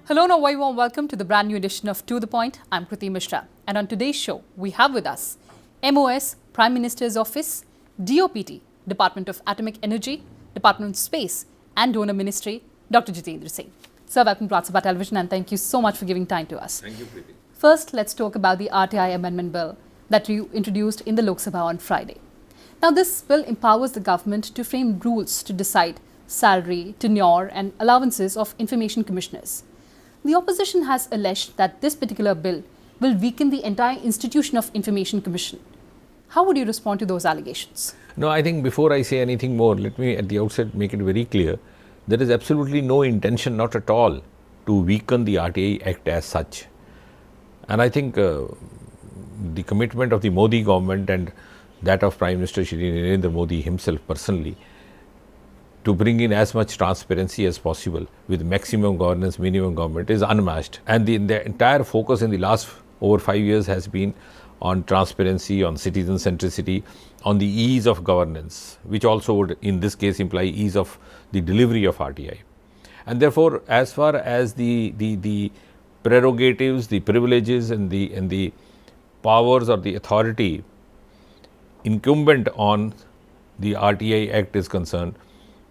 Hello and a very warm welcome to the brand new edition of To The Point. I'm Kriti Mishra, and on today's show, we have with us MOS, Prime Minister's Office, DOPT, Department of Atomic Energy, Department of Space and Donor Ministry, Dr. Jitendra Singh. Sir, welcome to Rajya Sabha Television and thank you so much for giving time to us. Thank you, Kriti. First, let's talk about the RTI amendment bill that you introduced in the Lok Sabha on Friday. Now, this bill empowers the government to frame rules to decide salary, tenure and allowances of information commissioners. The opposition has alleged that this particular bill will weaken the entire institution of Information Commission. How would you respond to those allegations? No, I think before I say anything more, let me at the outset make it very clear. There is absolutely no intention, not at all, to weaken the RTI Act as such. And I think the commitment of the Modi government and that of Prime Minister Shri Narendra Modi himself personally to bring in as much transparency as possible with maximum governance, minimum government is unmatched. And the entire focus in the last over 5 years has been on transparency, on citizen centricity, on the ease of governance, which also would in this case imply ease of the delivery of RTI. And therefore, as far as the prerogatives, the privileges and the powers or the authority incumbent on the RTI Act is concerned,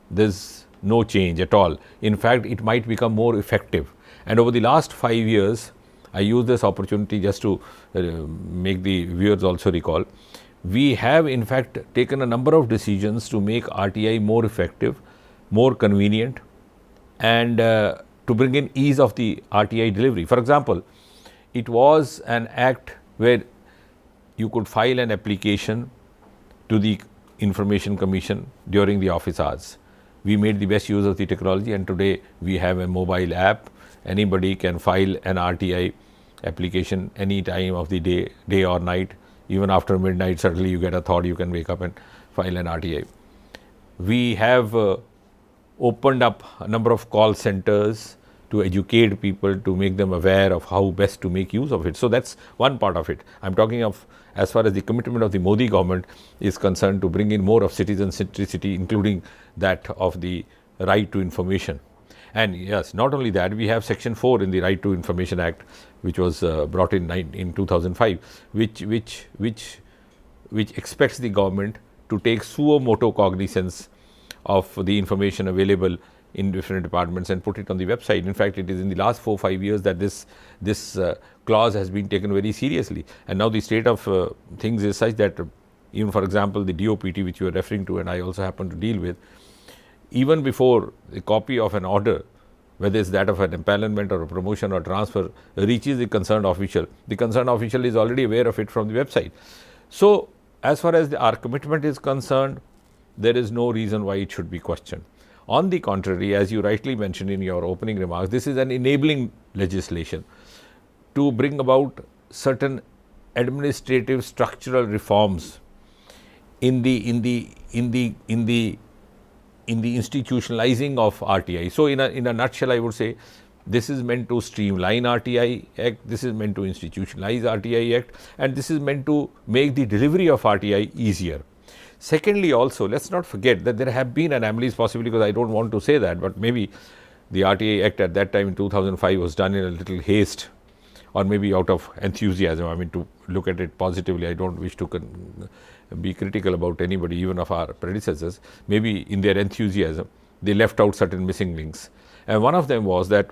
there's no change at all. In fact, it might become more effective. And over the last 5 years, I use this opportunity just to make the viewers also recall, we have in fact taken a number of decisions to make RTI more effective, more convenient and to bring in ease of the RTI delivery. For example, it was an act where you could file an application to the Information Commission during the office hours. We made the best use of the technology and today we have a mobile app. Anybody can file an RTI application any time of the day or night. Even after midnight, suddenly you get a thought, you can wake up and file an RTI. We have opened up a number of call centers to educate people, to make them aware of how best to make use of it. So that's one part of it. I'm talking of as far as the commitment of the Modi government is concerned to bring in more of citizen centricity, including that of the right to information. And yes, not only that, we have Section 4 in the Right to Information Act, which was brought in 2005, which expects the government to take suo motu cognizance of the information available in different departments and put it on the website. In fact, it is in the last 4-5 years that this clause has been taken very seriously. And now the state of things is such that even for example, the DOPT which you are referring to and I also happen to deal with, even before a copy of an order, whether it's that of an empanelment or a promotion or transfer, reaches the concerned official is already aware of it from the website. So, as far as our commitment is concerned, there is no reason why it should be questioned. On the contrary, as you rightly mentioned in your opening remarks, this is an enabling legislation to bring about certain administrative structural reforms in the institutionalizing of RTI. So, in a nutshell, I would say this is meant to streamline RTI Act, this is meant to institutionalize RTI Act and this is meant to make the delivery of RTI easier. Secondly, also, let's not forget that there have been anomalies possibly, because I don't want to say that, but maybe the RTI Act at that time in 2005 was done in a little haste or maybe out of enthusiasm. I mean, to look at it positively, I don't wish to be critical about anybody, even of our predecessors. Maybe in their enthusiasm, they left out certain missing links. And one of them was that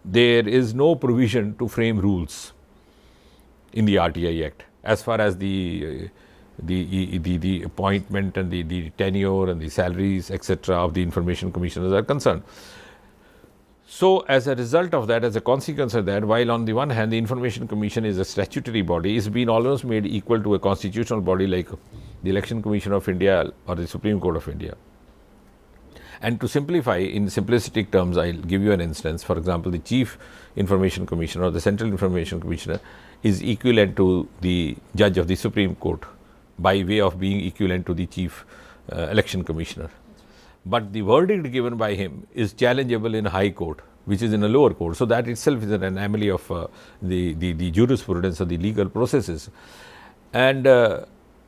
there is no provision to frame rules in the RTI Act as far as the appointment and the tenure and the salaries, etc. of the information commissioners are concerned. So, as a result of that, as a consequence of that, while on the one hand the Information Commission is a statutory body, it's been almost made equal to a constitutional body like the Election Commission of India or the Supreme Court of India. And to simplify, in simplistic terms, I'll give you an instance. For example, the Chief Information Commissioner or the Central Information Commissioner is equivalent to the Judge of the Supreme Court by way of being equivalent to the Chief Election Commissioner. But the verdict given by him is challengeable in High Court, which is in a lower court. So, that itself is an anomaly of the jurisprudence of the legal processes. And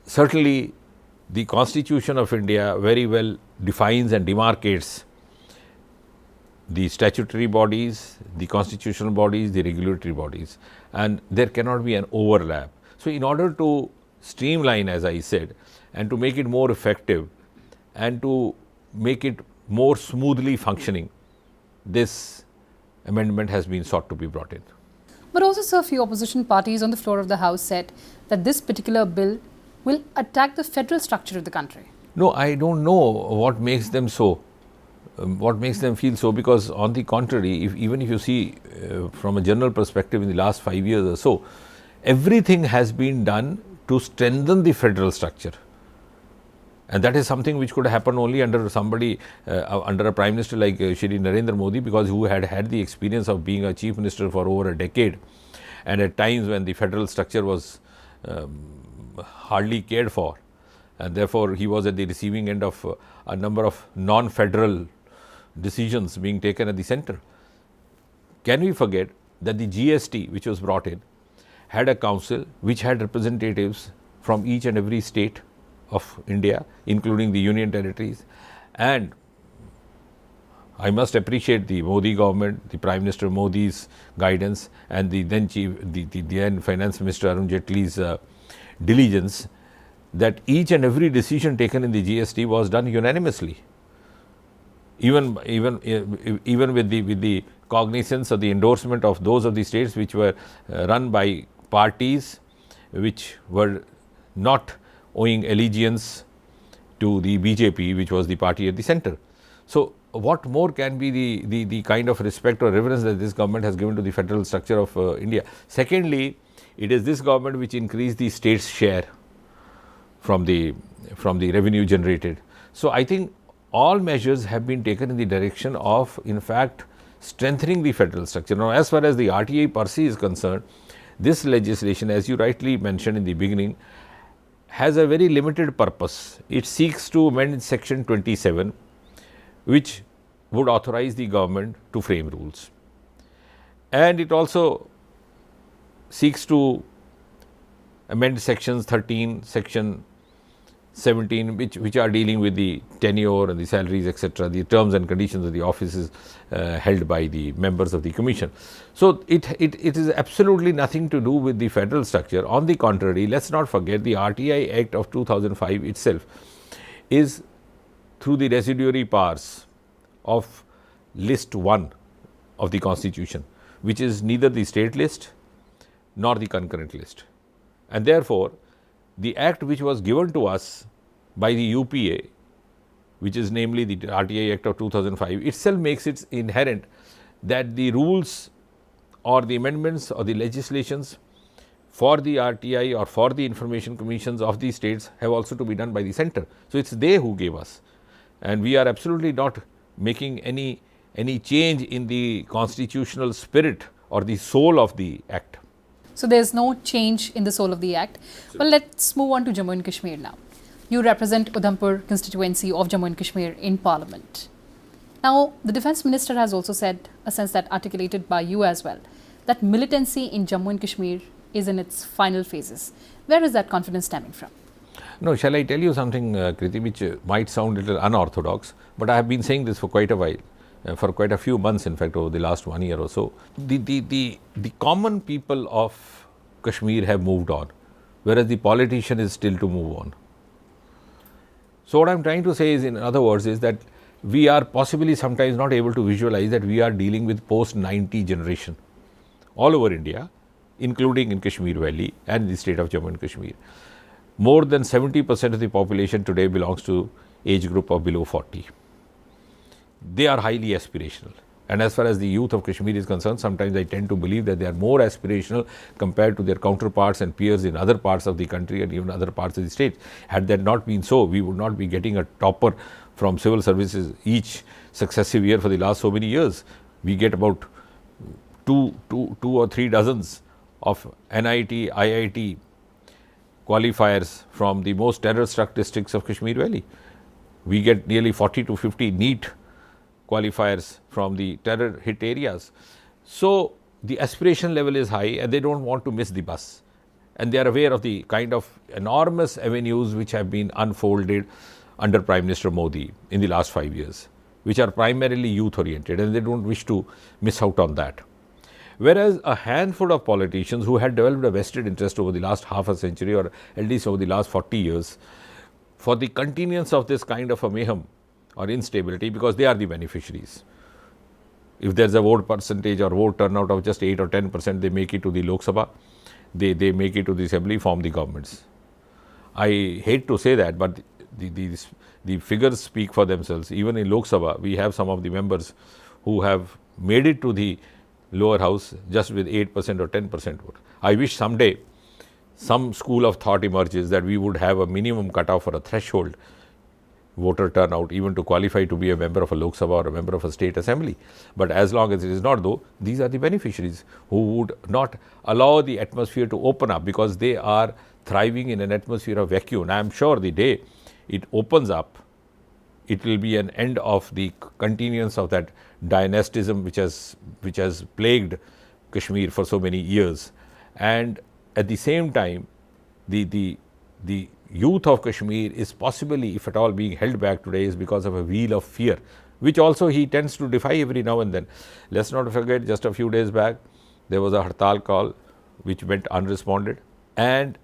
certainly, the Constitution of India very well defines and demarcates the statutory bodies, the constitutional bodies, the regulatory bodies, and there cannot be an overlap. So, in order to streamline, as I said, and to make it more effective and to make it more smoothly functioning, this amendment has been sought to be brought in. But also, sir, few opposition parties on the floor of the House said that this particular bill will attack the federal structure of the country. No, I don't know what makes them so, what makes them feel so, because on the contrary, even if you see from a general perspective in the last 5 years or so, everything has been done to strengthen the federal structure. And that is something which could happen only under somebody, under a Prime Minister like Shri Narendra Modi, because who had had the experience of being a Chief Minister for over a decade, and at times when the federal structure was hardly cared for, and therefore he was at the receiving end of a number of non-federal decisions being taken at the center. Can we forget that the GST which was brought in had a council which had representatives from each and every state of India, including the union territories, and I must appreciate the Modi government, the Prime Minister Modi's guidance, and the then then Finance Minister Arun Jaitley's diligence, that each and every decision taken in the GST was done unanimously, even with the cognizance or the endorsement of those of the states which were run by parties which were not owing allegiance to the BJP, which was the party at the center. So, what more can be the kind of respect or reverence that this government has given to the federal structure of India? Secondly, it is this government which increased the state's share from the revenue generated. So, I think all measures have been taken in the direction of, in fact, strengthening the federal structure. Now, as far as the RTI per se is concerned, this legislation, as you rightly mentioned in the beginning, has a very limited purpose. It seeks to amend section 27, which would authorize the government to frame rules, and it also seeks to amend sections 13, section 17, which are dealing with the tenure and the salaries, etc., the terms and conditions of the offices held by the members of the commission. So, it is absolutely nothing to do with the federal structure. On the contrary, let us not forget the RTI Act of 2005 itself is through the residuary powers of list 1 of the constitution, which is neither the state list nor the concurrent list. And therefore, the act which was given to us by the UPA, which is namely the RTI Act of 2005, itself makes it inherent that the rules or the amendments or the legislations for the RTI or for the information commissions of the states have also to be done by the center. So, it is they who gave us, and we are absolutely not making any change in the constitutional spirit or the soul of the act. So, there is no change in the soul of the act. Well, let us move on to Jammu and Kashmir now. You represent Udhampur constituency of Jammu and Kashmir in Parliament. Now, the Defence Minister has also said, a sense that articulated by you as well, that militancy in Jammu and Kashmir is in its final phases. Where is that confidence stemming from? No, shall I tell you something, Kriti, which might sound a little unorthodox, but I have been saying this for quite a while. For quite a few months, in fact, over the last 1 year or so. The common people of Kashmir have moved on, whereas the politician is still to move on. So, what I am trying to say is, in other words, is that we are possibly sometimes not able to visualize that we are dealing with post-90 generation all over India, including in Kashmir Valley and the state of Jammu and Kashmir. More than 70% of the population today belongs to age group of below 40. They are highly aspirational, and as far as the youth of Kashmir is concerned, sometimes I tend to believe that they are more aspirational compared to their counterparts and peers in other parts of the country and even other parts of the state. Had that not been so, we would not be getting a topper from civil services each successive year for the last so many years. We get about two or three dozens of NIT, IIT qualifiers from the most terror-struck districts of Kashmir Valley. We get nearly 40 to 50 NEET qualifiers from the terror hit areas. So, the aspiration level is high and they do not want to miss the bus, and they are aware of the kind of enormous avenues which have been unfolded under Prime Minister Modi in the last 5 years, which are primarily youth oriented, and they don't wish to miss out on that. Whereas a handful of politicians who had developed a vested interest over the last half a century, or at least over the last 40 years, for the continuance of this kind of a mayhem or instability, because they are the beneficiaries. If there is a vote percentage or vote turnout of just 8 or 10%, they make it to the Lok Sabha, they make it to the assembly, form the governments. I hate to say that, but the figures speak for themselves. Even in Lok Sabha, we have some of the members who have made it to the lower house just with 8% or 10% vote. I wish someday some school of thought emerges that we would have a minimum cutoff or a threshold voter turnout even to qualify to be a member of a Lok Sabha or a member of a state assembly. But as long as it is not, though, these are the beneficiaries who would not allow the atmosphere to open up, because they are thriving in an atmosphere of vacuum. And I am sure the day it opens up, it will be an end of the continuance of that dynastism which has plagued Kashmir for so many years. And at the same time, the youth of Kashmir is possibly, if at all, being held back today is because of a wheel of fear, which also he tends to defy every now and then. Let's not forget, just a few days back, there was a Hartal call which went unresponded, and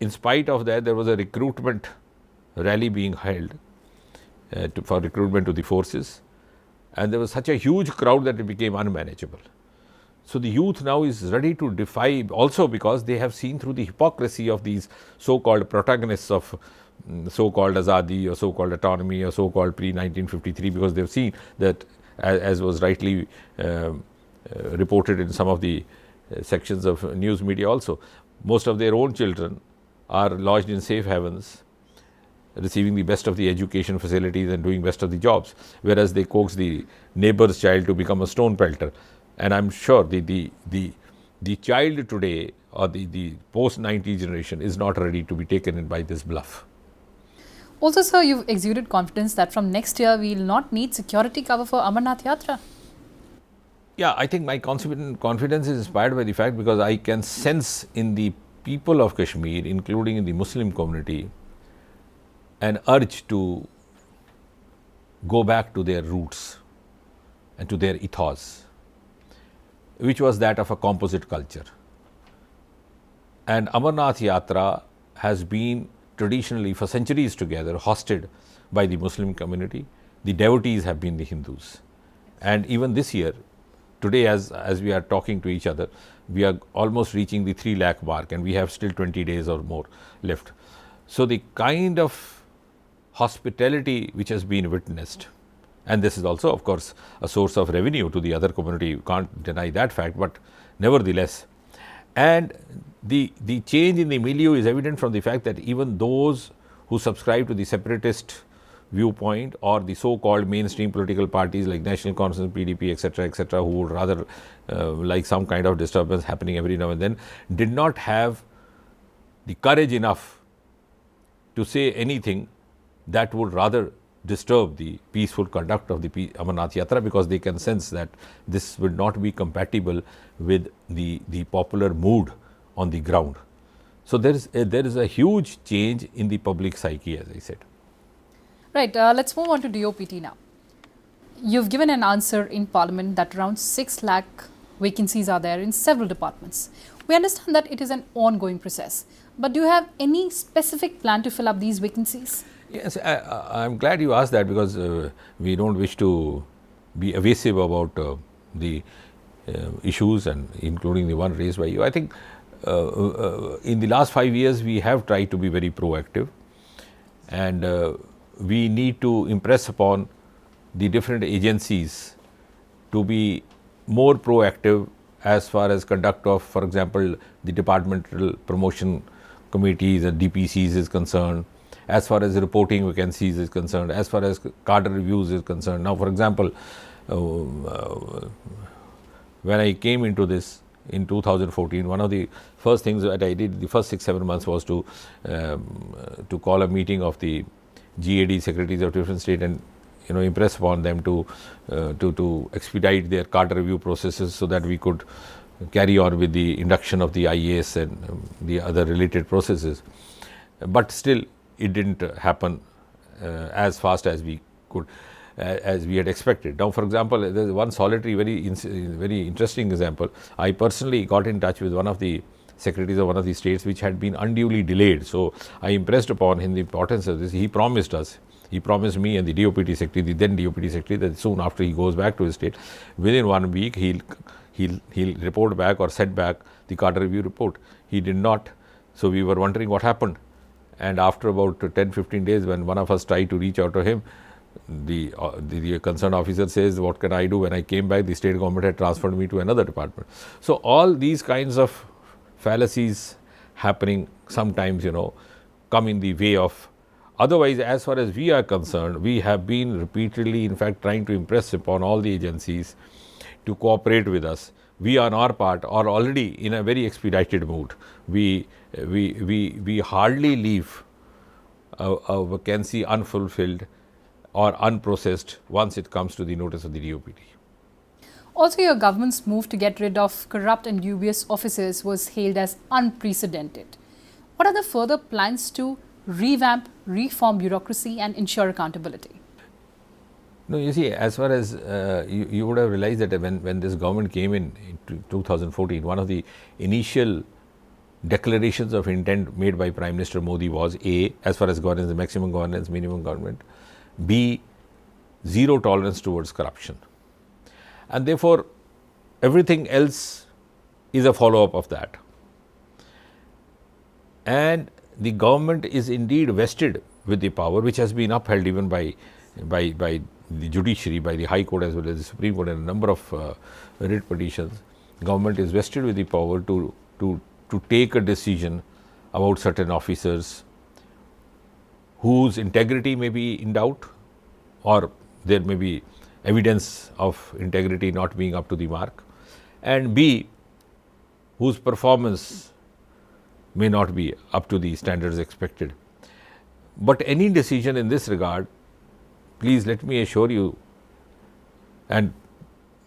in spite of that, there was a recruitment rally being held for recruitment to the forces, and there was such a huge crowd that it became unmanageable. So the youth now is ready to defy, also because they have seen through the hypocrisy of these so-called protagonists of so-called Azadi or so-called autonomy or so-called pre-1953, because they have seen that, as was rightly reported in some of the sections of news media also, most of their own children are lodged in safe havens, receiving the best of the education facilities and doing best of the jobs, whereas they coax the neighbor's child to become a stone pelter. And I am sure the child today, or the post-90 generation, is not ready to be taken in by this bluff. Also, sir, you've exuded confidence that from next year we will not need security cover for Amarnath Yatra. Yeah, I think my confidence is inspired by the fact, because I can sense in the people of Kashmir, including in the Muslim community, an urge to go back to their roots and to their ethos, which was that of a composite culture. And Amarnath Yatra has been traditionally, for centuries together, hosted by the Muslim community. The devotees have been the Hindus. And even this year, today as we are talking to each other, we are almost reaching the 3 lakh mark, and we have still 20 days or more left. So the kind of hospitality which has been witnessed, and this is also, of course, a source of revenue to the other community, you can't deny that fact, but nevertheless, and the change in the milieu is evident from the fact that even those who subscribe to the separatist viewpoint, or the so-called mainstream political parties like National Conference, PDP, etc., who would rather like some kind of disturbance happening every now and then, did not have the courage enough to say anything that would rather disturb the peaceful conduct of the Amarnath Yatra, because they can sense that this will not be compatible with the popular mood on the ground. So there is a huge change in the public psyche, as I said. Right, let's move on to DOPT now. You've given an answer in Parliament that around 6 lakh vacancies are there in several departments. We understand that it is an ongoing process, but do you have any specific plan to fill up these vacancies? Yes, I am glad you asked that, because we don't wish to be evasive about the issues, and including the one raised by you. I think in the last 5 years we have tried to be very proactive, and we need to impress upon the different agencies to be more proactive as far as conduct of, for example, the departmental promotion committees and DPCs is concerned, as far as reporting vacancies is concerned, as far as cadre reviews is concerned. Now, for example, when I came into this in 2014, one of the first things that I did the first 6-7 months was to call a meeting of the GAD secretaries of different state, and impress upon them to expedite their cadre review processes, so that we could carry on with the induction of the IAS and the other related processes. But still, it didn't happen as fast as we could. as we had expected. Now, for example, there is one solitary, very interesting example. I personally got in touch with one of the secretaries of one of the states which had been unduly delayed. So, I impressed upon him the importance of this. He promised us, he promised me and the DOPT secretary, the then DOPT secretary, that soon after he goes back to his state, within 1 week he'll report back or send back the Carter review report. He did not. So, we were wondering what happened, and after about 10-15 days, when one of us tried to reach out to him, the concerned officer says, what can I do? When I came back, the state government had transferred me to another department. So, all these kinds of fallacies happening sometimes, come in the way of. Otherwise, as far as we are concerned, we have been repeatedly, in fact, trying to impress upon all the agencies to cooperate with us. We on our part are already in a very expedited mood. We hardly leave a vacancy unfulfilled or unprocessed once it comes to the notice of the DOPT. Also, your government's move to get rid of corrupt and dubious officers was hailed as unprecedented. What are the further plans to revamp, reform bureaucracy and ensure accountability? No, you see, as far as you would have realized that when this government came in 2014, one of the initial declarations of intent made by Prime Minister Modi was A, as far as governance, the maximum governance, minimum government, B, zero tolerance towards corruption. And therefore, everything else is a follow-up of that. And the government is indeed vested with the power, which has been upheld even by the judiciary, by the High Court as well as the Supreme Court, and a number of writ petitions. Government is vested with the power to take a decision about certain officers whose integrity may be in doubt, or there may be evidence of integrity not being up to the mark, and B, whose performance may not be up to the standards expected. But any decision in this regard, please let me assure you, and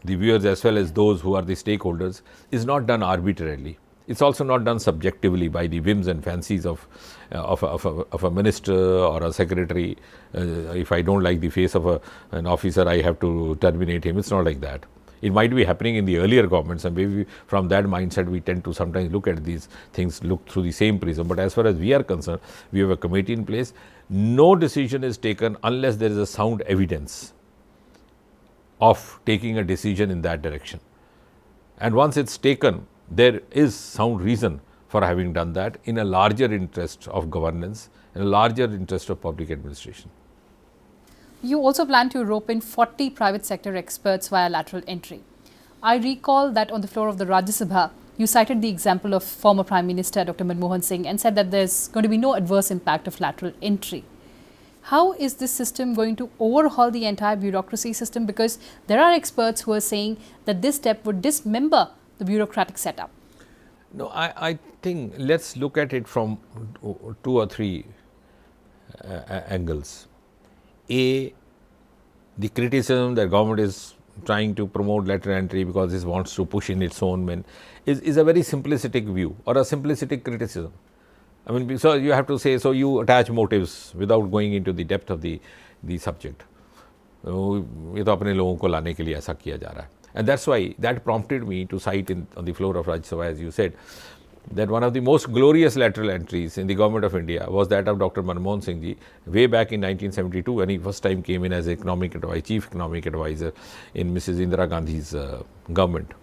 the viewers as well as those who are the stakeholders, is not done arbitrarily. It's also not done subjectively by the whims and fancies of a minister or a secretary. If I don't like the face of an officer, I have to terminate him. It's not like that. It might be happening in the earlier governments, and maybe from that mindset we tend to sometimes look at these things, look through the same prism. But as far as we are concerned, we have a committee in place. No decision is taken unless there is a sound evidence of taking a decision in that direction. And once it's taken, there is sound reason for having done that in a larger interest of governance, in a larger interest of public administration. You also plan to rope in 40 private sector experts via lateral entry. I recall that on the floor of the Rajya Sabha, you cited the example of former Prime Minister Dr. Manmohan Singh and said that there's going to be no adverse impact of lateral entry. How is this system going to overhaul the entire bureaucracy system? Because there are experts who are saying that this step would dismember the bureaucratic setup. No, I think let's look at it from 2 or 3 angles. A, the criticism that government is trying to promote lateral entry because it wants to push in its own men is a very simplistic view or a simplistic criticism. I mean, so you have to say, so you attach motives without going into the depth of the subject. ये तो अपने लोगों को लाने के लिए ऐसा किया जा रहा है. And that's why that prompted me to cite on the floor of Rajya Sabha, as you said, that one of the most glorious lateral entries in the government of India was that of Dr. Manmohan Singh ji way back in 1972 when he first time came in as chief economic advisor in Mrs. Indira Gandhi's government.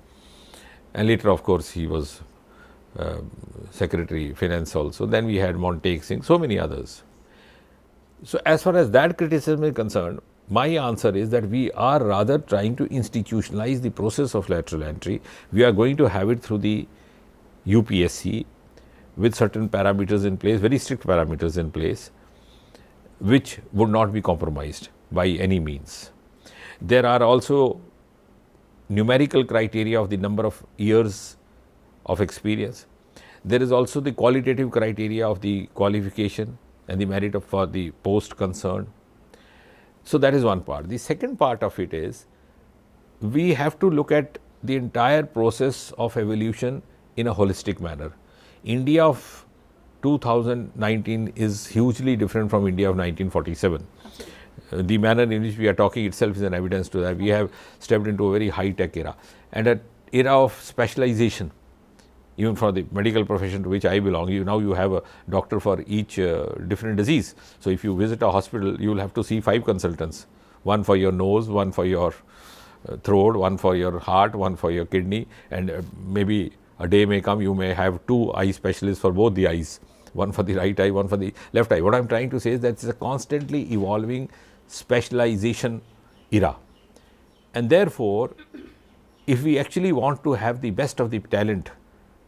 And later, of course, he was Secretary Finance also. Then we had Montague Singh, so many others. So as far as that criticism is concerned, my answer is that we are rather trying to institutionalize the process of lateral entry. We are going to have it through the UPSC with certain parameters in place, very strict parameters in place, which would not be compromised by any means. There are also numerical criteria of the number of years of experience. There is also the qualitative criteria of the qualification and the merit for the post concerned. So that is one part. The second part of it is we have to look at the entire process of evolution in a holistic manner. India of 2019 is hugely different from India of 1947. the manner in which we are talking itself is an evidence to that. We have stepped into a very high-tech era, and an era of specialization. Even for the medical profession to which I belong, now you have a doctor for each different disease. So, if you visit a hospital, you will have to see 5 consultants, one for your nose, one for your throat, one for your heart, one for your kidney, and maybe a day may come you may have 2 eye specialists for both the eyes, one for the right eye, one for the left eye. What I am trying to say is that it is a constantly evolving specialization era, and therefore, if we actually want to have the best of the talent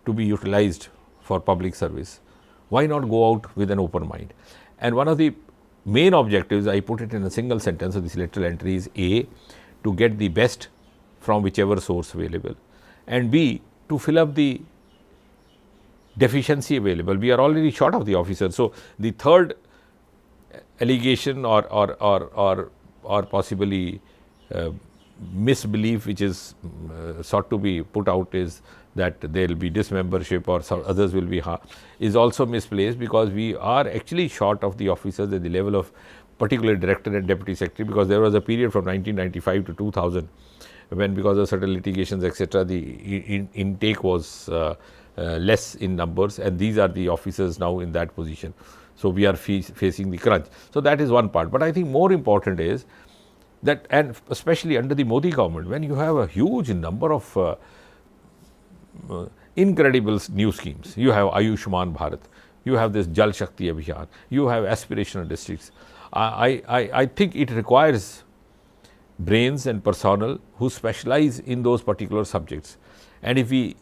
to be utilized for public service, why not go out with an open mind? And one of the main objectives, I put it in a single sentence of this lateral entry, is A, to get the best from whichever source available, and B, to fill up the deficiency available. We are already short of the officers. So, the third allegation or possibly misbelief which is sought to be put out is that there will be dismembership or some others will be is also misplaced, because we are actually short of the officers at the level of particular director and deputy secretary, because there was a period from 1995 to 2000 when, because of certain litigations etc., the intake was less in numbers, and these are the officers now in that position. So, we are facing the crunch. So, that is one part, but I think more important is that, and especially under the Modi government, when you have a huge number of incredible new schemes, you have Ayushman Bharat, you have this Jal Shakti Abhiyan, you have aspirational districts. I think it requires brains and personnel who specialize in those particular subjects, and if we,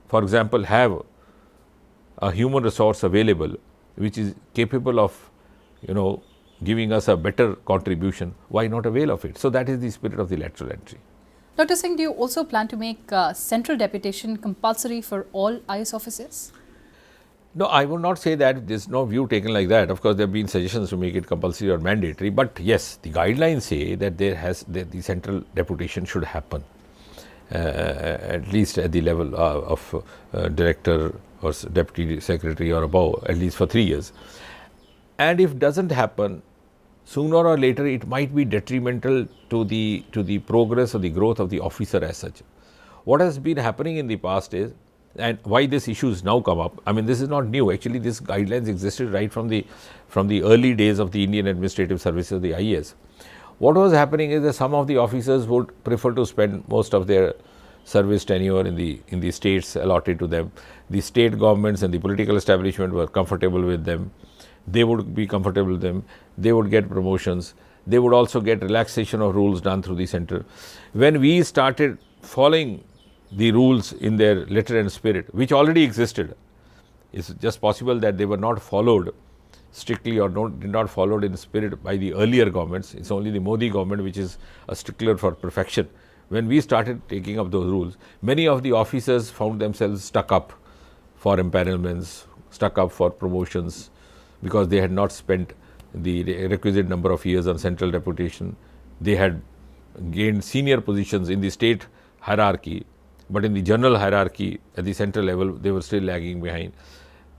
for example, have a human resource available which is capable of giving us a better contribution, why not avail of it? So, that is the spirit of the lateral entry. Dr. Singh, do you also plan to make central deputation compulsory for all IS officers? No, I would not say that. There is no view taken like that. Of course, there have been suggestions to make it compulsory or mandatory, but yes, the guidelines say that the central deputation should happen, at least at the level of director or deputy secretary or above, at least for 3 years. And if does not happen, sooner or later it might be detrimental to the progress or the growth of the officer as such. What has been happening in the past is, and why this issues now come up, I mean, this is not new. Actually, these guidelines existed right from the early days of the Indian Administrative Services, the IAS. What was happening is that some of the officers would prefer to spend most of their service tenure in the states allotted to them. The state governments and the political establishment were comfortable with them. They would be comfortable with them. They would get promotions. They would also get relaxation of rules done through the center. When we started following the rules in their letter and spirit, which already existed, it's just possible that they were not followed strictly or did not followed in spirit by the earlier governments. It's only the Modi government which is a stickler for perfection. When we started taking up those rules, many of the officers found themselves stuck up for empanelments, stuck up for promotions, because they had not spent the requisite number of years on central deputation. They had gained senior positions in the state hierarchy, but in the general hierarchy at the central level, they were still lagging behind.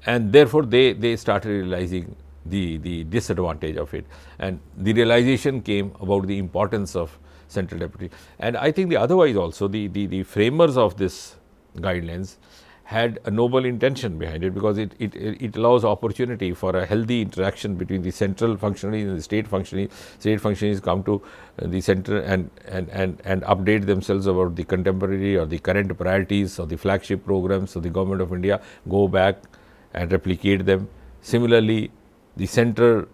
And therefore, they started realizing the disadvantage of it. And the realization came about the importance of central deputy. And I think the otherwise also, the framers of this guidelines had a noble intention behind it, because it allows opportunity for a healthy interaction between the central functionaries and the state functionaries. State functionaries come to the center and update themselves about the contemporary or the current priorities or the flagship programs of the Government of India, go back and replicate them. Similarly, the central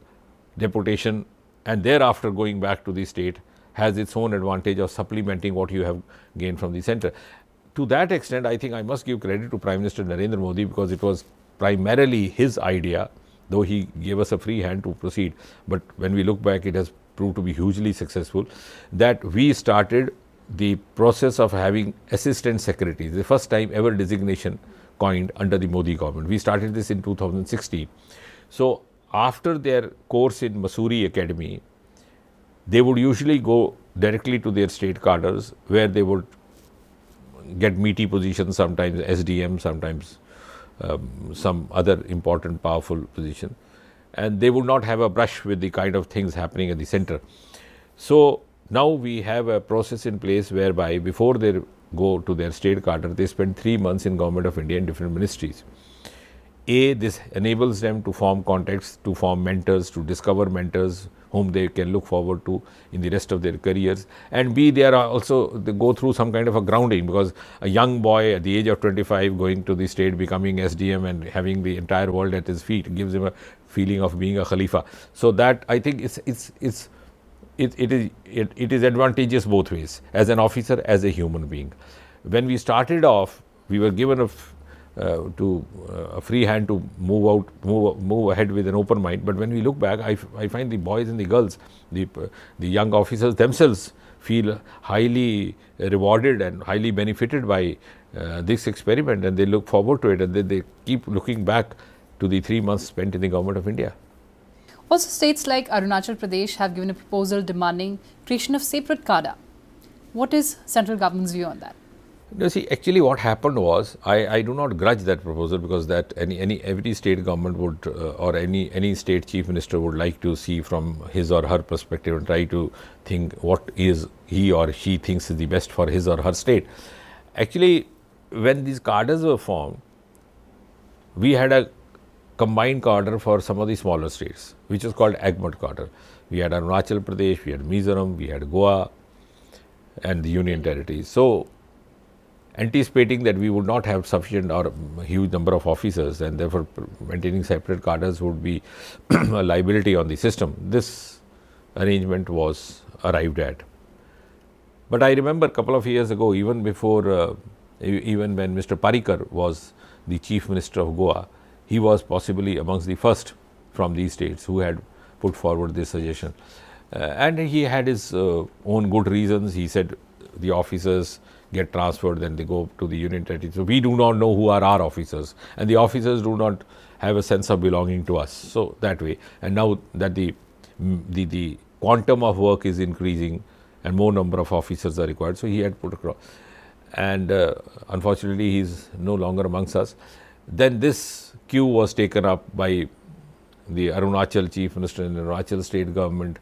deputation and thereafter going back to the state has its own advantage of supplementing what you have gained from the center. To that extent, I think I must give credit to Prime Minister Narendra Modi, because it was primarily his idea, though he gave us a free hand to proceed. But when we look back, it has proved to be hugely successful, that we started the process of having assistant secretaries, the first time ever designation coined under the Modi government. We started this in 2016. So, after their course in Mussoorie Academy, they would usually go directly to their state cadres, where they would get meaty positions, sometimes SDM, sometimes some other important powerful position. and they would not have a brush with the kind of things happening at the center. So now we have a process in place whereby before they go to their state cadre, they spend 3 months in Government of India in different ministries. This enables them to form contacts, to form mentors, to discover mentors whom they can look forward to in the rest of their careers. And B, they go through some kind of a grounding, because a young boy at the age of 25 going to the state, becoming SDM and having the entire world at his feet gives him a feeling of being a Khalifa. So that I think it is advantageous both ways, as an officer, as a human being. When we started off, we were given a free hand to move ahead with an open mind. But when we look back, I find the boys and the girls, the young officers themselves feel highly rewarded and highly benefited by this experiment, and they look forward to it, and they keep looking back to the 3 months spent in the Government of India. Also, states like Arunachal Pradesh have given a proposal demanding creation of separate cadre. What is central government's view on that? You see, actually what happened was, I do not grudge that proposal, because that every state government would or any state chief minister would like to see from his or her perspective and try to think what is he or she thinks is the best for his or her state. Actually, when these cadres were formed, we had a combined cadre for some of the smaller states, which was called AGMAT cadre. We had Arunachal Pradesh, we had Mizoram, we had Goa and the Union Territories. So anticipating that we would not have sufficient or huge number of officers, and therefore maintaining separate cadres would be a liability on the system, this arrangement was arrived at. But I remember a couple of years ago, even before, even when Mr. Parrikar was the Chief Minister of Goa, he was possibly amongst the first from these states who had put forward this suggestion. And he had his own good reasons. He said the officers get transferred, then they go to the Union Territory. So we do not know who are our officers, and the officers do not have a sense of belonging to us. So that way, and now that the quantum of work is increasing and more number of officers are required, so he had put across. And unfortunately, he is no longer amongst us. Then this cue was taken up by the Arunachal Chief Minister and the Arunachal State Government.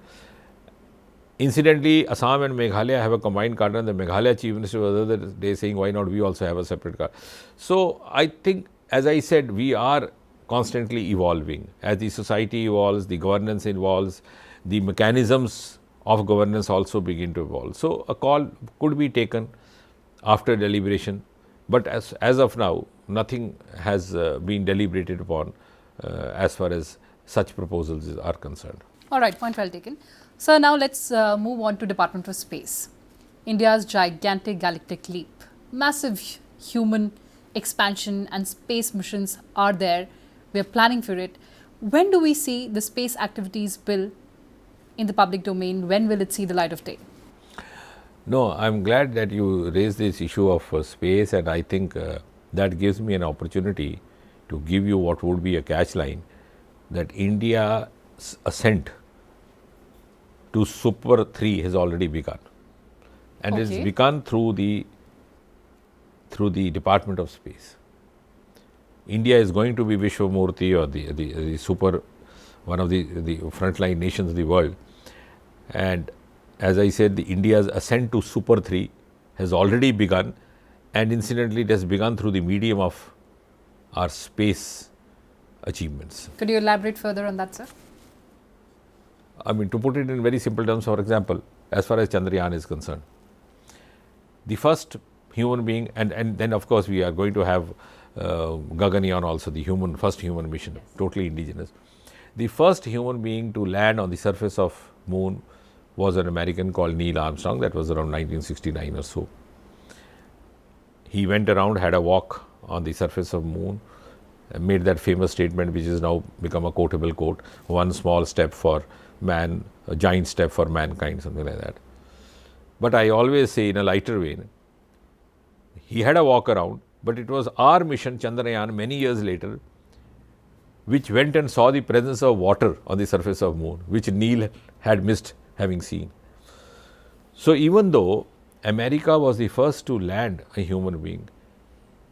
Incidentally, Assam and Meghalaya have a combined cadre, and the Meghalaya Chief Minister was the other day saying, why not we also have a separate cadre? So I think, as I said, we are constantly evolving. As the society evolves, the governance evolves, the mechanisms of governance also begin to evolve. So a call could be taken after deliberation, but as of now, nothing has been deliberated upon as far as such proposals are concerned. All right, point well taken. So now let's move on to Department of Space. India's gigantic galactic leap. Massive human expansion and space missions are there. We are planning for it. When do we see the space activities bill in the public domain? When will it see the light of day? No, I am glad that you raised this issue of space, and I think that gives me an opportunity to give you what would be a catch line, that India's ascent to Super 3 has already begun, and it has begun through the Department of Space. India is going to be Vishwamurti, or the super, one of the frontline nations of the world, and as I said, the India's ascent to Super 3 has already begun, and incidentally it has begun through the medium of our space achievements. Could you elaborate further on that, sir? I mean, to put it in very simple terms, for example, as far as Chandrayaan is concerned, the first human being, and then of course we are going to have Gaganyaan also, the first human mission, totally indigenous. The first human being to land on the surface of moon was an American called Neil Armstrong. That was around 1969 or so. He went around, had a walk on the surface of moon, and made that famous statement which has now become a quotable quote: one small step for man, a giant step for mankind, something like that. But I always say, in a lighter vein, he had a walk around, but it was our mission Chandrayaan many years later which went and saw the presence of water on the surface of moon, which Neil had missed having seen. So even though America was the first to land a human being,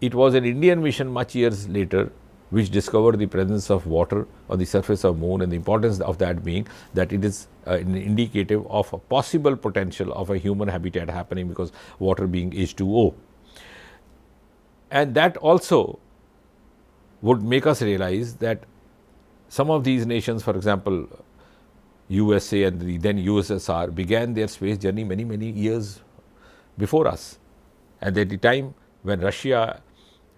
it was an Indian mission much years later which discovered the presence of water on the surface of moon, and the importance of that being that it is an indicative of a possible potential of a human habitat happening, because water being H2O. And that also would make us realize that some of these nations, for example, USA and the then USSR, began their space journey many years before us. And at the time when Russia,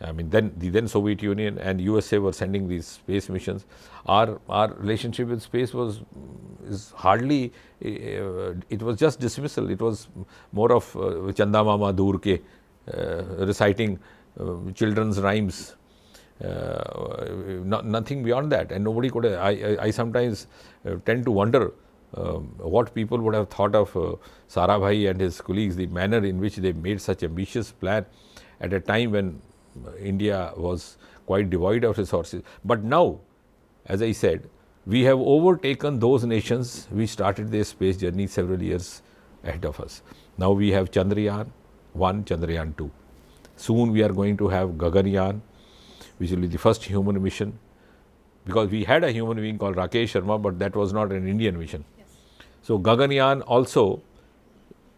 I mean the then Soviet Union and USA were sending these space missions, our relationship with space is hardly, it was just dismissal. It was more of Chanda Mama Dur ke, reciting children's rhymes, nothing beyond that, and nobody could. I sometimes tend to wonder what people would have thought of Sarabhai and his colleagues, the manner in which they made such ambitious plan at a time when India was quite devoid of resources. But now, as I said, we have overtaken those nations which started their space journey several years ahead of us. Now we have Chandrayaan 1, Chandrayaan 2. Soon we are going to have Gaganyaan, which will be the first human mission, because we had a human being called Rakesh Sharma, but that was not an Indian mission. Yes. So Gaganyaan also,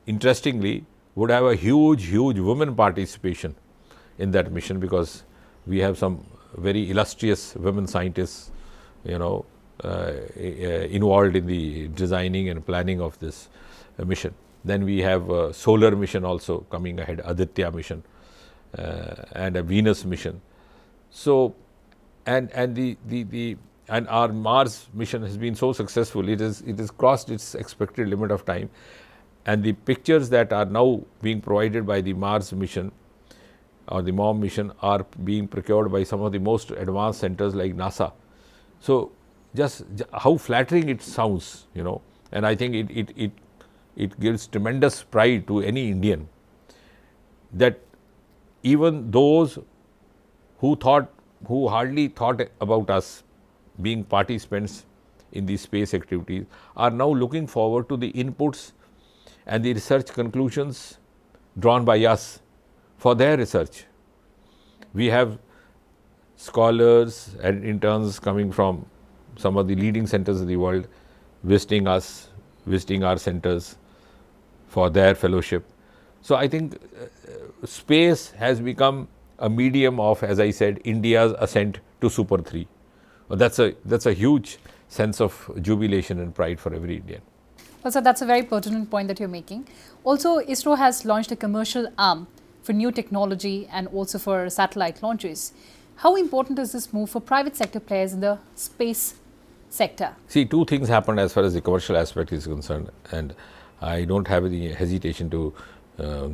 interestingly, would have a huge women participation in that mission, because we have some very illustrious women scientists, involved in the designing and planning of this mission. Then we have a solar mission also coming ahead, Aditya mission, and a Venus mission. So, and our Mars mission has been so successful, it has crossed its expected limit of time, and the pictures that are now being provided by the Mars mission or the MOM mission are being procured by some of the most advanced centers like NASA. So, just how flattering it sounds, and I think it gives tremendous pride to any Indian that even those who hardly thought about us being participants in these space activities are now looking forward to the inputs and the research conclusions drawn by us for their research. We have scholars and interns coming from some of the leading centers of the world visiting us, visiting our centers for their fellowship. So I think space has become a medium of, as I said, India's ascent to Super 3. That's a huge sense of jubilation and pride for every Indian. Well, sir, that's a very pertinent point that you're making. Also, ISRO has launched a commercial arm for new technology and also for satellite launches. How important is this move for private sector players in the space sector? See, two things happened as far as the commercial aspect is concerned, and I don't have any hesitation to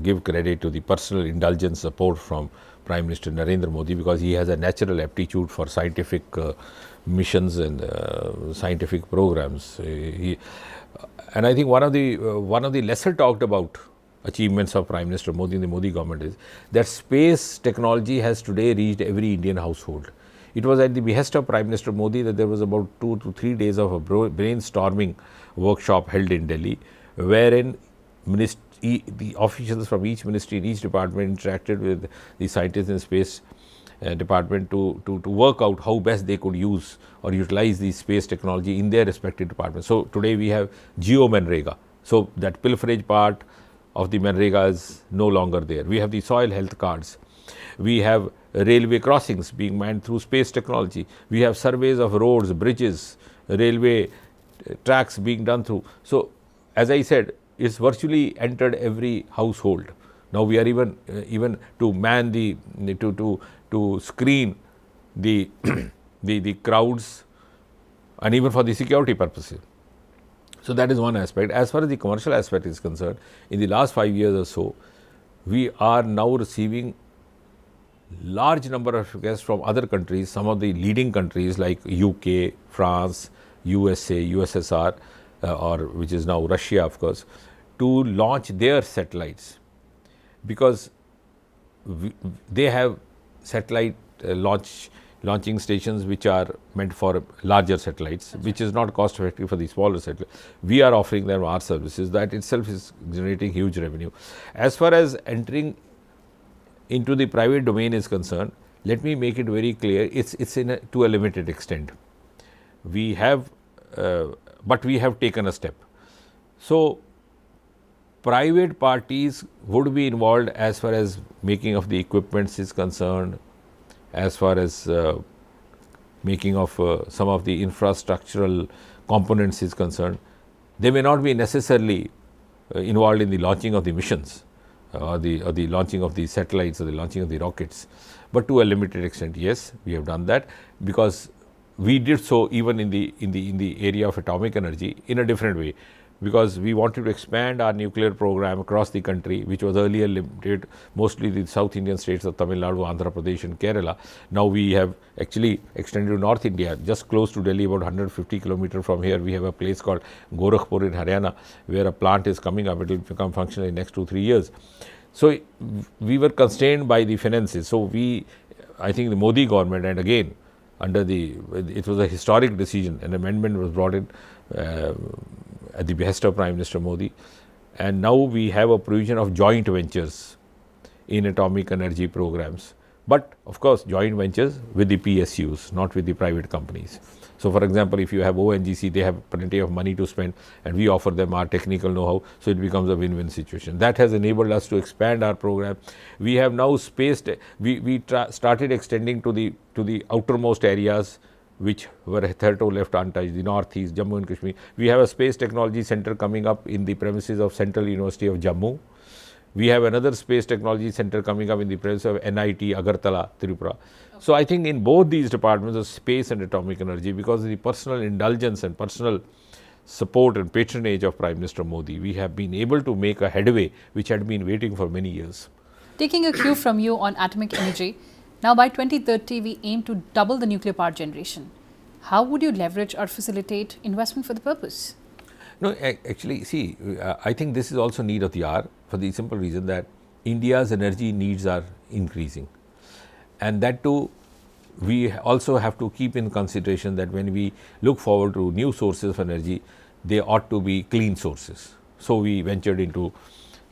give credit to the personal indulgence support from Prime Minister Narendra Modi, because he has a natural aptitude for scientific missions and scientific programs. And I think one of the lesser talked about achievements of Prime Minister Modi and the Modi government is that space technology has today reached every Indian household. It was at the behest of Prime Minister Modi that there was about 2 to 3 days of a brainstorming workshop held in Delhi, wherein the officials from each ministry and each department interacted with the scientists in space department to work out how best they could use or utilize the space technology in their respective departments. So today we have Geo Manrega. So that pilferage part of the Manrega is no longer there. We have the soil health cards. We have railway crossings being manned through space technology. We have surveys of roads, bridges, railway tracks being done through. So as I said, it's virtually entered every household. Now we are even to man to screen the the crowds, and even for the security purposes. So that is one aspect. As far as the commercial aspect is concerned, in the last 5 years or so, we are now receiving large number of requests from other countries, some of the leading countries like UK, France, USA, USSR, or which is now Russia, of course, to launch their satellites, because they have satellite launching stations which are meant for larger satellites, which is not cost effective for the smaller satellites. We are offering them our services. That itself is generating huge revenue. As far as entering into the private domain is concerned, let me make it very clear, it's to a limited extent. We have, but we have taken a step. So, private parties would be involved as far as making of the equipments is concerned, as far as making of some of the infrastructural components is concerned. They may not be necessarily involved in the launching of the missions or the launching of the satellites or the launching of the rockets, but to a limited extent, yes, we have done that, because we did so even in the area of atomic energy in a different way, because we wanted to expand our nuclear program across the country, which was earlier limited mostly the South Indian states of Tamil Nadu, Andhra Pradesh and Kerala. Now we have actually extended to North India, just close to Delhi, about 150 kilometers from here. We have a place called Gorakhpur in Haryana, where a plant is coming up. It will become functional in the next 2-3 years. So we were constrained by the finances. So I think the Modi government, and again, it was a historic decision, an amendment was brought in at the behest of Prime Minister Modi, and now we have a provision of joint ventures in atomic energy programs, but of course joint ventures with the PSUs, not with the private companies. So, for example, if you have ONGC, they have plenty of money to spend and we offer them our technical know-how, so it becomes a win-win situation. That has enabled us to expand our program. We have now started extending to the outermost areas which were hitherto left untouched, the northeast, Jammu and Kashmir. We have a space technology center coming up in the premises of Central University of Jammu. We have another space technology center coming up in the premises of NIT Agartala, Tripura. So, I think in both these departments of space and atomic energy, because of the personal indulgence and personal support and patronage of Prime Minister Modi, we have been able to make a headway which had been waiting for many years. Taking a cue from you on atomic energy, now by 2030 we aim to double the nuclear power generation. How would you leverage or facilitate investment for the purpose? No, actually, see, I think this is also need of the hour, for the simple reason that India's energy needs are increasing, and that too we also have to keep in consideration that when we look forward to new sources of energy, they ought to be clean sources. So, we ventured into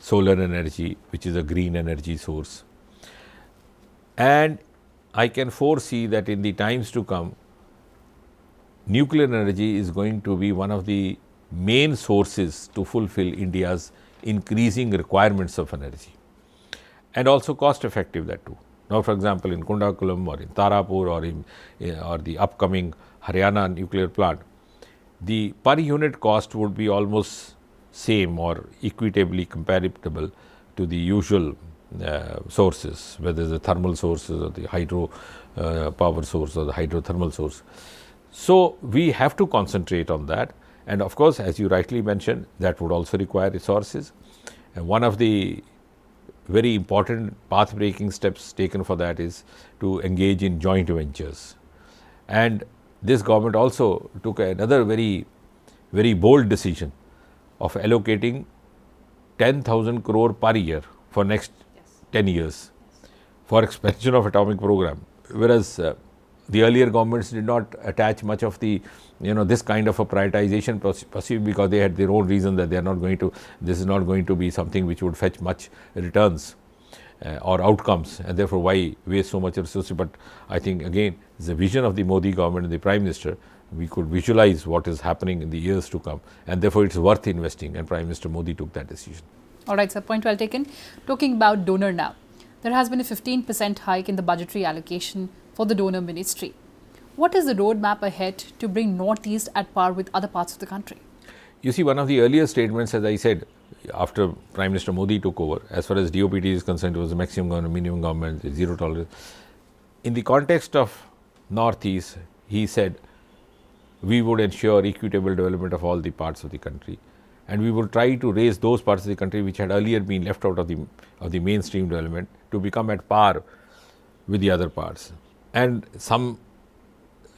solar energy, which is a green energy source, and I can foresee that in the times to come, nuclear energy is going to be one of the main sources to fulfill India's increasing requirements of energy, and also cost effective, that too. Now, for example, in Kundakulam or in Tarapur or the upcoming Haryana nuclear plant, the per unit cost would be almost same or equitably comparable to the usual sources, whether the thermal sources or the hydro power source or the hydrothermal source. So, we have to concentrate on that, and of course, as you rightly mentioned, that would also require resources, and one of the very important path breaking steps taken for that is to engage in joint ventures. And this government also took another very bold decision of allocating 10,000 crore per year for next 10 years for expansion of atomic program, whereas the earlier governments did not attach much of the this kind of a prioritization possibly because they had their own reason that they are not going to, this is not going to be something which would fetch much returns or outcomes, and therefore why waste so much resources. But I think again the vision of the Modi government and the Prime Minister, we could visualize what is happening in the years to come, and therefore it's worth investing, and Prime Minister Modi took that decision. All right, sir, point well taken. Talking about donor now, there has been a 15% hike in the budgetary allocation for the donor ministry. What is the roadmap ahead to bring Northeast at par with other parts of the country? You see, one of the earlier statements, as I said, after Prime Minister Modi took over, as far as DOPT is concerned, it was the maximum government, minimum government, zero tolerance. In the context of Northeast, he said, we would ensure equitable development of all the parts of the country, and we would try to raise those parts of the country which had earlier been left out of the mainstream development to become at par with the other parts. And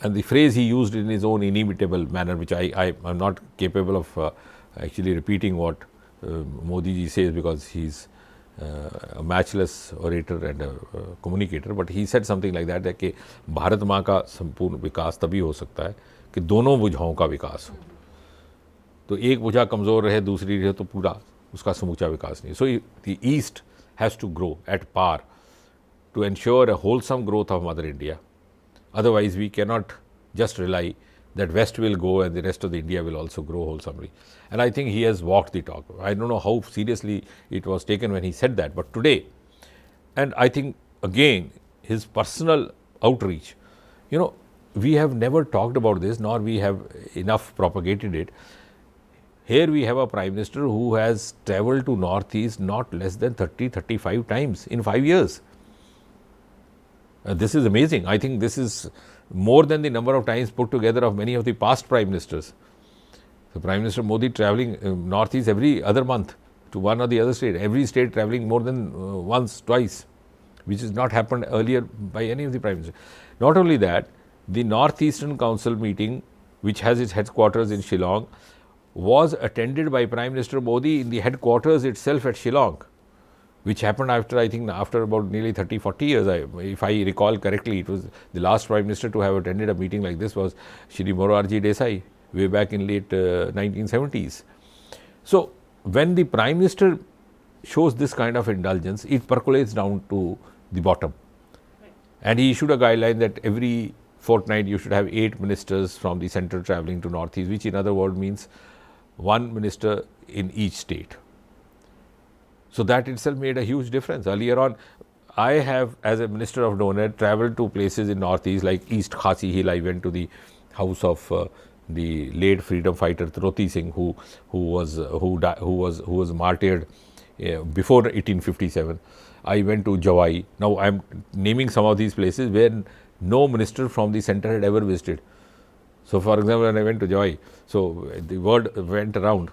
the phrase he used in his own inimitable manner, which I am not capable of actually repeating what Modi ji says, because he's a matchless orator and a communicator, but he said something like that कि भारत माँ का संपूर्ण विकास तभी हो सकता है कि दोनों भुजाओं का विकास हो. तो एक भुजा कमज़ोर रहे, दूसरी रहे, तो पूरा उसका समूचा विकास नहीं. So the East has to grow at par to ensure a wholesome growth of Mother India. Otherwise, we cannot just rely that West will go and the rest of the India will also grow wholesomely. And I think he has walked the talk. I don't know how seriously it was taken when he said that, but today, and I think again his personal outreach, we have never talked about this, nor we have enough propagated it. Here we have a Prime Minister who has travelled to Northeast not less than 30-35 times in 5 years. This is amazing. I think this is more than the number of times put together of many of the past Prime Ministers. So, Prime Minister Modi travelling Northeast every other month to one or the other state, every state travelling more than once, twice, which has not happened earlier by any of the Prime Ministers. Not only that, the Northeastern Council meeting, which has its headquarters in Shillong, was attended by Prime Minister Modi in the headquarters itself at Shillong, which happened after, I think, after about nearly 30-40 years. If I recall correctly, it was the last Prime Minister to have attended a meeting like this was Shri Morarji Desai, way back in late 1970s. So, when the Prime Minister shows this kind of indulgence, it percolates down to the bottom. Right. And he issued a guideline that every fortnight you should have 8 ministers from the centre travelling to Northeast, which in other words means 1 minister in each state. So, that itself made a huge difference. Earlier on, I have, as a Minister of Donor, travelled to places in Northeast like East Khasi Hill. I went to the house of the late freedom fighter Troti Singh, who was martyred before 1857. I went to Jawai. Now, I am naming some of these places where no minister from the centre had ever visited. So, for example, when I went to Jawai, so the word went around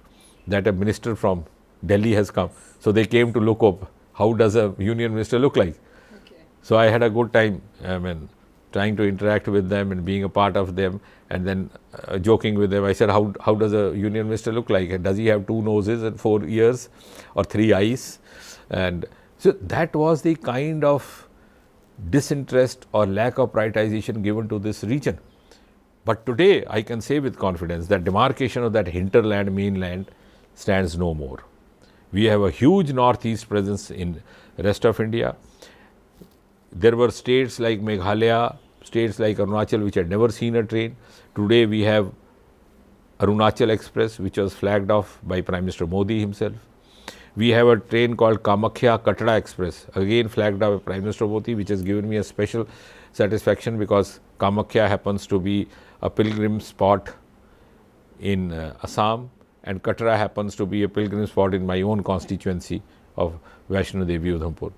that a minister from Delhi has come. So, they came to look up how does a union minister look like. Okay. So, I had a good time, trying to interact with them and being a part of them, and then joking with them. I said, how does a union minister look like? And does he have 2 noses and 4 ears or 3 eyes? And so, that was the kind of disinterest or lack of prioritization given to this region. But today, I can say with confidence that demarcation of that hinterland, mainland stands no more. We have a huge Northeast presence in the rest of India. There were states like Meghalaya, states like Arunachal which had never seen a train. Today we have Arunachal Express, which was flagged off by Prime Minister Modi himself. We have a train called Kamakhya Katra Express, again flagged off by Prime Minister Modi, which has given me a special satisfaction because Kamakhya happens to be a pilgrim spot in Assam, and Katra happens to be a pilgrim spot in my own constituency of Vaishno Devi Udhampur.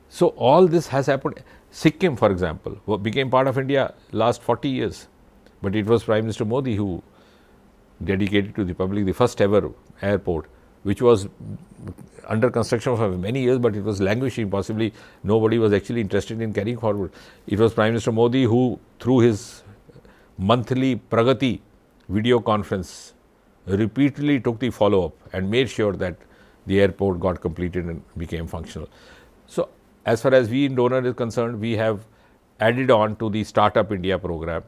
So, all this has happened. Sikkim, for example, became part of India last 40 years, but it was Prime Minister Modi who dedicated to the public the first ever airport, which was under construction for many years, but it was languishing. Possibly nobody was actually interested in carrying forward. It was Prime Minister Modi who, through his monthly Pragati video conference, repeatedly took the follow-up and made sure that the airport got completed and became functional. So, as far as we in Donor is concerned, we have added on to the Startup India program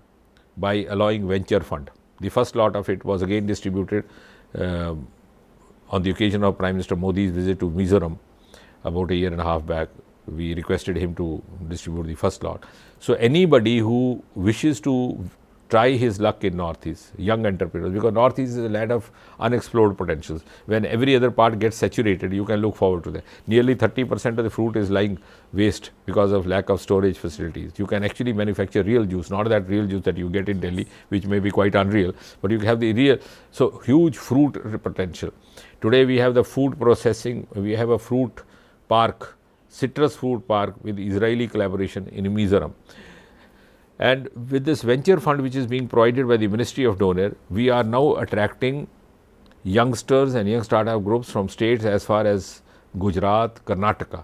by allowing venture fund. The first lot of it was again distributed on the occasion of Prime Minister Modi's visit to Mizoram about a year and a half back. We requested him to distribute the first lot. So, anybody who wishes to try his luck in Northeast, young entrepreneurs, because Northeast is a land of unexplored potentials. When every other part gets saturated, you can look forward to that. Nearly 30% of the fruit is lying waste because of lack of storage facilities. You can actually manufacture real juice, not that real juice that you get in Delhi, which may be quite unreal, but you have the real, so huge fruit potential. Today we have the food processing, we have a fruit park, citrus fruit park with Israeli collaboration in Mizoram. And with this venture fund which is being provided by the Ministry of Donor, we are now attracting youngsters and young startup groups from states as far as Gujarat, Karnataka.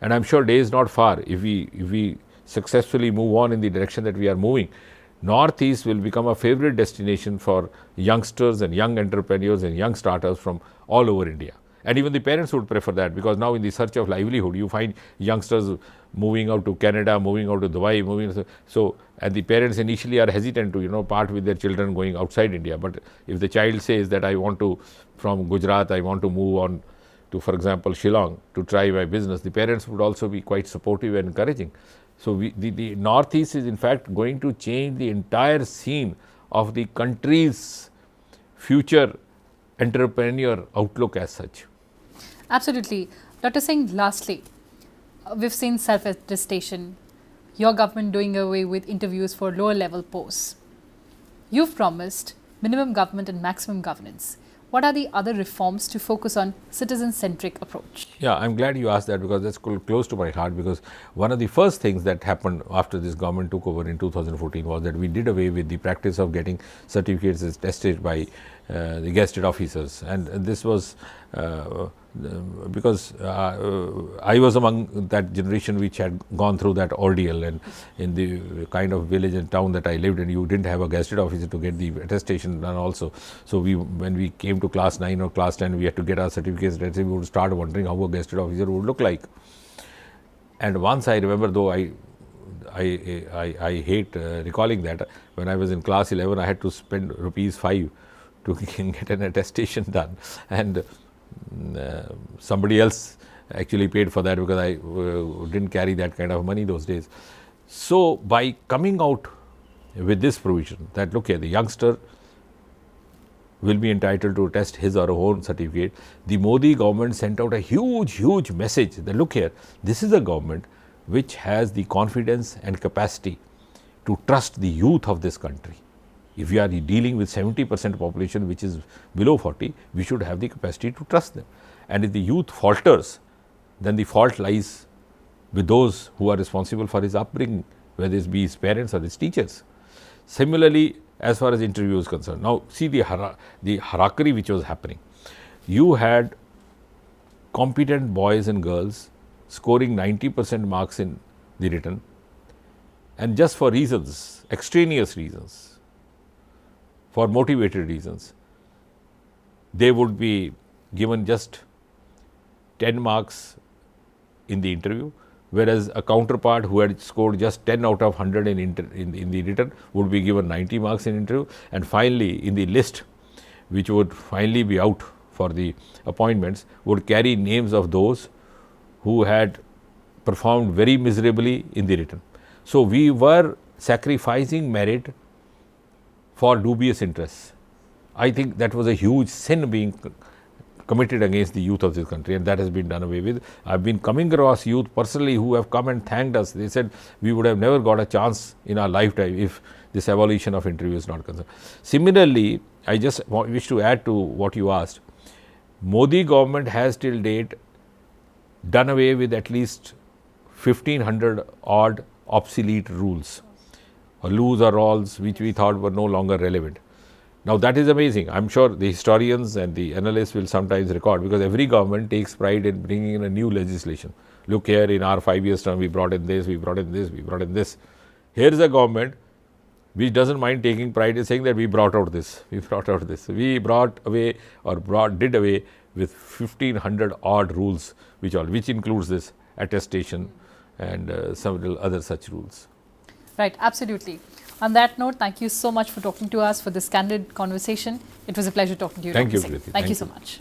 And I am sure day is not far if we successfully move on in the direction that we are moving. Northeast will become a favorite destination for youngsters and young entrepreneurs and young startups from all over India. And even the parents would prefer that, because now in the search of livelihood, you find youngsters moving out to Canada, moving out to Dubai, so and the parents initially are hesitant to part with their children going outside India. But if the child says that I want to, from Gujarat, I want to move on to, for example, Shillong to try my business, the parents would also be quite supportive and encouraging. So, the Northeast is in fact going to change the entire scene of the country's future entrepreneur outlook as such. Absolutely. Dr. Singh, lastly, we've seen self-attestation, your government doing away with interviews for lower level posts. You've promised minimum government and maximum governance. What are the other reforms to focus on citizen-centric approach? Yeah, I'm glad you asked that, because that's close to my heart, because one of the first things that happened after this government took over in 2014 was that we did away with the practice of getting certificates attested by the gazetted officers, and this was because I was among that generation which had gone through that ordeal, and in the kind of village and town that I lived in, you didn't have a gazetted officer to get the attestation done also. So when we came to class 9 or class 10, we had to get our certificates. We would start wondering how a gazetted officer would look like. And once I remember, though I hate recalling that, when I was in class 11, I had to spend ₹5 to get an attestation done, and somebody else actually paid for that, because I didn't carry that kind of money those days. So, by coming out with this provision that, look here, the youngster will be entitled to attest his or her own certificate, the Modi government sent out a huge message that, look here, this is a government which has the confidence and capacity to trust the youth of this country. If we are dealing with 70% population which is below 40, we should have the capacity to trust them. And if the youth falters, then the fault lies with those who are responsible for his upbringing, whether it be his parents or his teachers. Similarly, as far as interview is concerned, now see the harakiri which was happening. You had competent boys and girls scoring 90% marks in the written, and just for reasons, extraneous reasons, for motivated reasons, they would be given just 10 marks in the interview, whereas a counterpart who had scored just 10 out of 100 in the written would be given 90 marks in interview. And finally, in the list which would finally be out for the appointments would carry names of those who had performed very miserably in the written. So, we were sacrificing merit for dubious interests. I think that was a huge sin being committed against the youth of this country, and that has been done away with. I have been coming across youth personally who have come and thanked us. They said we would have never got a chance in our lifetime if this abolition of interview is not concerned. Similarly, I just wish to add to what you asked. Modi government has till date done away with at least 1500 odd obsolete rules, or laws or laws which we thought were no longer relevant. Now, that is amazing. I am sure the historians and the analysts will sometimes record, because every government takes pride in bringing in a new legislation. Look here, in our 5 years term, we brought in this, we brought in this, we brought in this. Here is a government which doesn't mind taking pride in saying that we brought out this, we brought out this. We brought away or did away with 1500 odd rules, which includes this attestation and several other such rules. Right, absolutely. On that note, thank you so much for talking to us for this candid conversation. It was a pleasure talking to you. Thank you, Singh. Preeti. Thank you so much.